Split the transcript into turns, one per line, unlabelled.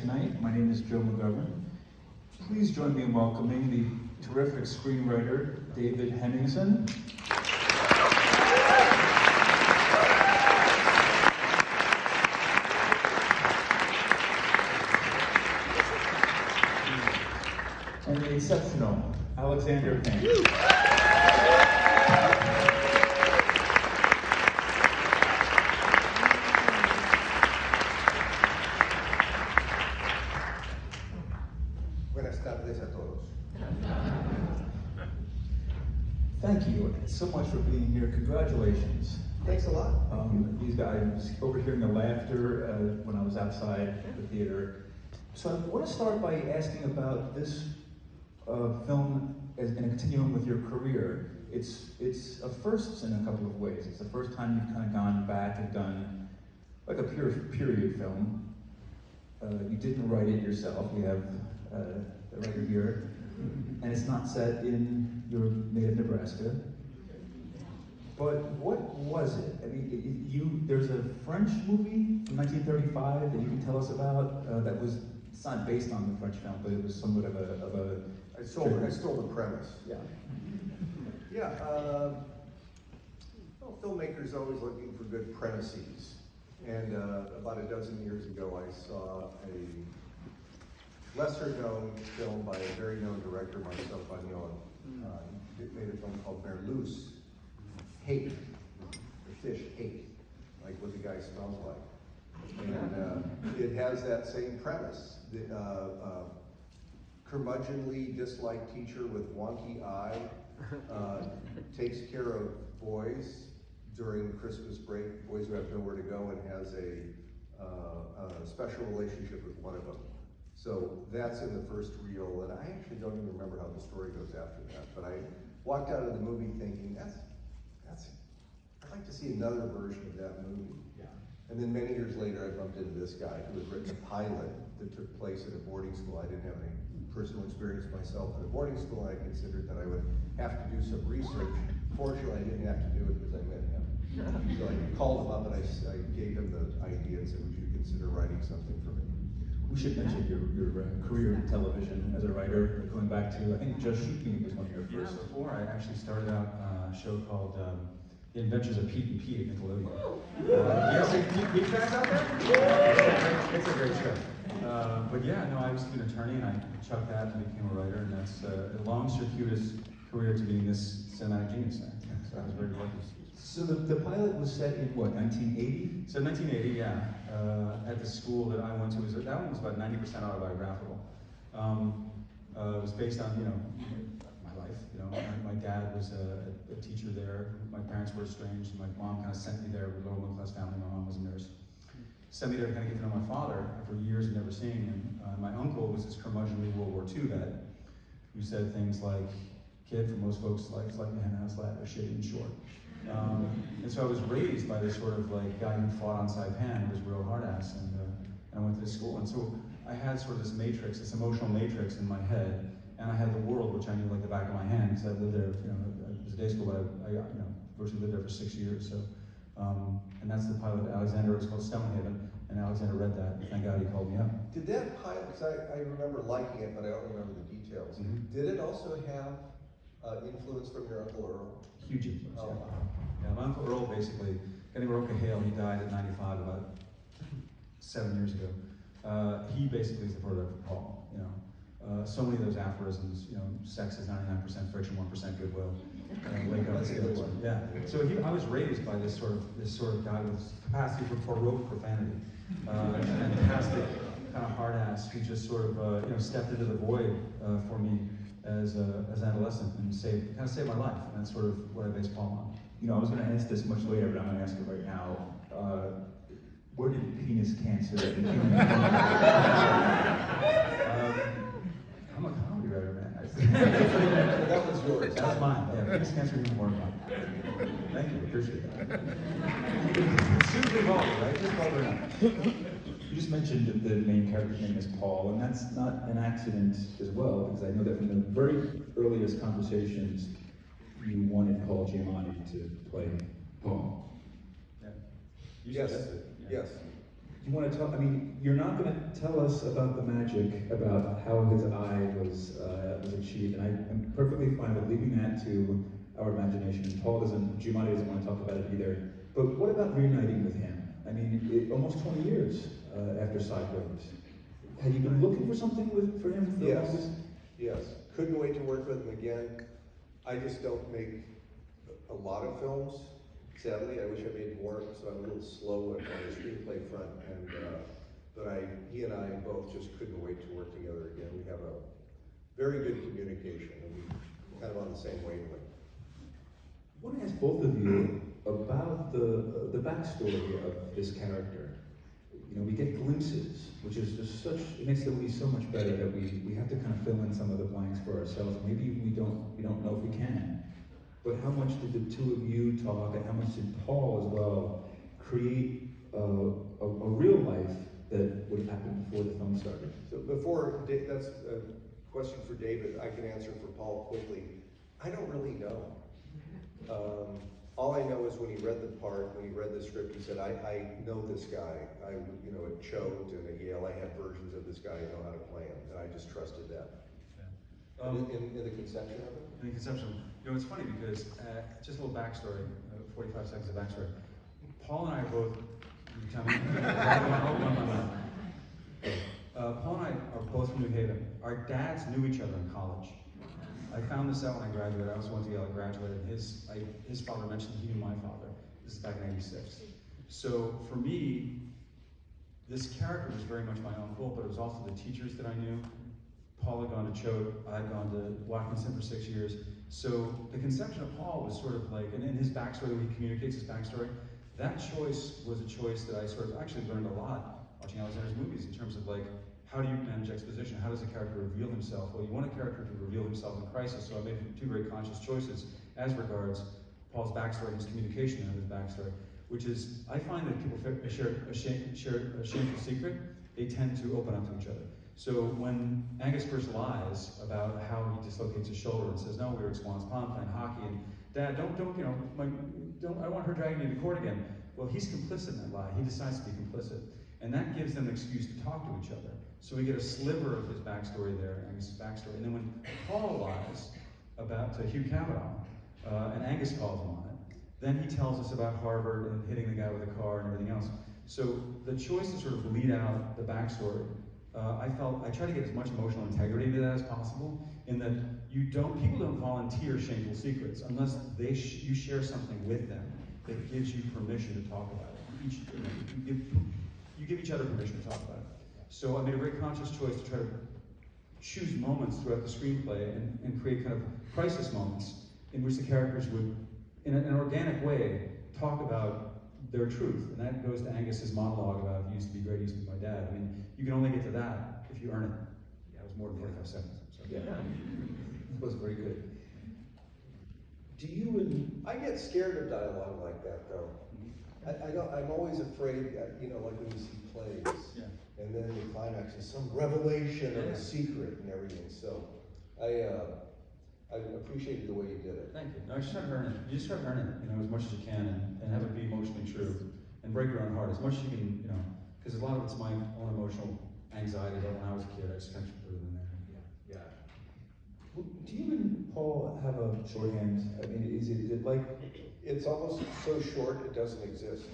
Tonight, my name is Joe McGovern. Please join me in welcoming the terrific screenwriter, David Hemingson. And the exceptional Alexander Payne.
Buenas tardes a todos.
Thank you so much for being here. Congratulations.
Thanks a lot.
These guys, I was overhearing the laughter when I was outside the theater. So I want to start by asking about this film as in a continuum with your career. It's a first in a couple of ways. It's the first time you've kind of gone back and done like a pure period film. You didn't write it yourself. You have the writer here, and it's not set in your native Nebraska. But what was it? I mean, there's a French movie from 1935 that you can tell us about that was, it's not based on the French film, but it was somewhat of a
I stole the premise.
Yeah.
Yeah. Well, filmmakers are always looking for good premises. And about a dozen years ago, I saw a lesser-known film by a very known director, Marcel Pagnol. He made a film called Merluce, Hate. The fish hate, like what the guy smells like. And it has that same premise. The curmudgeonly, disliked teacher with wonky eye takes care of boys during Christmas break, boys who have nowhere to go, and has a special relationship with one of them. So that's in the first reel, and I actually don't even remember how the story goes after that, but I walked out of the movie thinking, I'd like to see another version of that movie.
Yeah.
And then many years later, I bumped into this guy who had written a pilot that took place at a boarding school. I didn't have any personal experience myself at a boarding school. I considered that I would have to do some research. Fortunately, I didn't have to do it because I met him. So I called him up and I gave him the idea and said, would you consider writing something for me?
We should mention your career in television as a writer, going back to, I think Just Shooting was one of your first.
Yeah, before I actually started out a show called The Adventures of Pete and Pete at Nickelodeon. Pete fans out there? It's a great show. But yeah, no, I was an attorney and I chucked that and became a writer, and that's a long, circuitous career to being this cinematic genius there. So I was very lucky.
So the pilot was set in what, 1980?
So 1980, yeah, at the school that I went to, that one was about 90% autobiographical. It was based on, my life. My dad was a teacher there. My parents were estranged. My mom kind of sent me there. We're a lower middle class family. My mom was a nurse. Sent me there to kind of get to know my father after years of never seeing him. My uncle was this curmudgeonly World War II vet who said things like, "Kid, for most folks, life's like a hen house lat, or shitty and short." And so I was raised by this sort of like guy who fought on Saipan, who was a real hard ass, and I went to this school. And so I had sort of this matrix, this emotional matrix in my head, and I had the world, which I knew like the back of my hand, because I lived there, it was a day school, but I virtually lived there for 6 years. So, and that's the pilot. Alexander, it was called Stonehaven, and Alexander read that, and thank God he called me up.
Did that pilot, because I remember liking it, but I don't remember the details.
Mm-hmm.
Did it also have influence from your Uncle Earl?
Huge influence.
Oh, wow.
Yeah, my Uncle Earl basically, Kenny Roca Hale, he died at 95 about 7 years ago. He basically is the prototype for Paul, so many of those aphorisms, sex is 99% friction, 1% goodwill. Wake up,
That's a good one.
Yeah. So I was raised by this sort of guy with capacity for rote profanity, fantastic kind of hard ass who just sort of stepped into the void for me as an adolescent and saved my life. And that's sort of what I base Paul on.
I was going to ask this much later, but I'm going to ask it right now. Where did penis cancer begin?
I'm a comedy writer, man.
That was yours.
That's mine. Yeah, penis cancer is more mine. Thank you, appreciate that. Soon to evolve, right? Just call it out.
You just mentioned that the main character's name is Paul, and that's not an accident as well, because I know that from the very earliest conversations, you wanted Paul Giamatti to play Paul.
Yeah.
Yes,
Yeah.
yes.
you want to tell? I mean, you're not going to tell us about the magic, about how his eye was achieved, and I'm perfectly fine with leaving that to our imagination. And Paul Giamatti doesn't want to talk about it either. But what about reuniting with him? I mean, almost 20 years after Sideways. Have you been looking for something for him? For the
Yes.
longest?
Yes, couldn't wait to work with him again. I just don't make a lot of films. Sadly, I wish I made more, so I'm a little slow on the screenplay front. But he and I both just couldn't wait to work together again. We have a very good communication, and we're kind of on the same wavelength.
I want to ask both of you about the backstory of this character. You know, we get glimpses, which is just it makes the movie so much better that we have to kind of fill in some of the blanks for ourselves. Maybe we don't know if we can. But how much did the two of you talk, and how much did Paul as well create a real life that would happen before the film started?
So that's a question for David. I can answer for Paul quickly. I don't really know. All I know is when he read the part, when he read the script, he said, I know this guy. At Choate and at Yale, I had versions of this guy, I know how to play him, and I just trusted that.
Yeah.
In the conception of it?
In the conception, it's funny because, just a little backstory, 45 seconds of backstory. Paul and I are both, you tell me, Paul and I are both from New Haven. Our dads knew each other in college. I found this out when I graduated. I also went to Yale, I graduated. His father mentioned he knew my father. This is back in '86. So for me, this character was very much my uncle, but it was also the teachers that I knew. Paul had gone to Choate, I had gone to Watkinson for 6 years. So the conception of Paul was sort of like, and in his backstory, when he communicates his backstory, that choice was a choice that I sort of actually learned a lot watching Alexander's movies in terms of like, how do you manage exposition? How does a character reveal himself? Well, you want a character to reveal himself in crisis, so I made two very conscious choices as regards Paul's backstory and his communication of his backstory, which is, I find that people share a shameful secret, they tend to open up to each other. So when Angus first lies about how he dislocates his shoulder and says, no, we were at Swans Pond playing hockey, and Dad, I don't want her dragging me to court again. Well, he's complicit in that lie. He decides to be complicit. And that gives them an excuse to talk to each other. So we get a sliver of his backstory there, Angus's backstory. And then when Paul lies to Hugh Cavanaugh, and Angus calls him on it, then he tells us about Harvard and hitting the guy with a car and everything else. So the choice to sort of lead out the backstory, I try to get as much emotional integrity to that as possible, in that people don't volunteer shameful secrets unless you share something with them that gives you permission to talk about it. You give each other permission to talk about it. So I made a very conscious choice to try to choose moments throughout the screenplay and create kind of crisis moments in which the characters would, in an organic way, talk about their truth. And that goes to Angus's monologue about he used to be great, he used to be my dad. I mean, you can only get to that if you earn it. Yeah, it was more than 45 seconds. So.
Yeah, it was very good.
I get scared of dialogue like that, though. I'm always afraid, like when you see plays, and then the climax is some revelation of a secret and everything. So I appreciated the way you did it.
Thank you. No, you just try to earn it. You just try to earn it, as much as you can, and have it be emotionally true, and break your own heart as much as you can, because a lot of it's my own emotional anxiety that when I was a kid, I just kind of put it in there.
Yeah. Well, do you and Paul have a shorthand? I mean, is it like?
It's almost so short it doesn't exist.